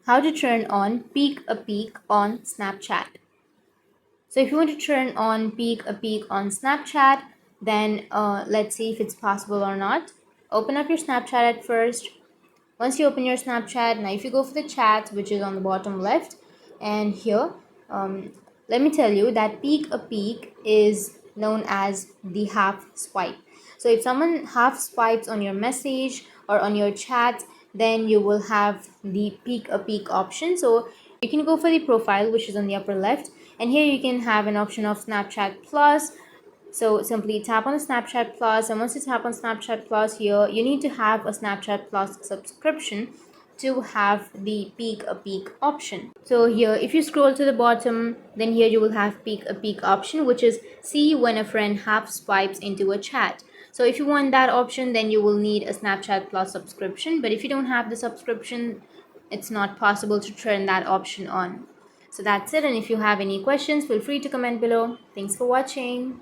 how to turn on peek a peek on Snapchat. So if you want to turn on peek a peek on Snapchat, then let's see if it's possible or not. Open up your Snapchat at first. Once you open your Snapchat, now if you go for the chat, which is on the bottom left, and here, um, let me tell you that peek a peek is known as the half swipe. So if someone half swipes on your message or on your chat, then you will have the peek a peek option. So you can go for the profile, which is on the upper left, and here you can have an option of Snapchat Plus. So simply tap on the Snapchat Plus, and once you tap on Snapchat Plus here, you need to have a Snapchat Plus subscription to have the peek a peek option. So here, if you scroll to the bottom, then here you will have peek a peek option, which is see when a friend half swipes into a chat. So if you want that option, then you will need a Snapchat Plus subscription. But if you don't have the subscription, it's not possible to turn that option on. So that's it. And if you have any questions, feel free to comment below. Thanks for watching.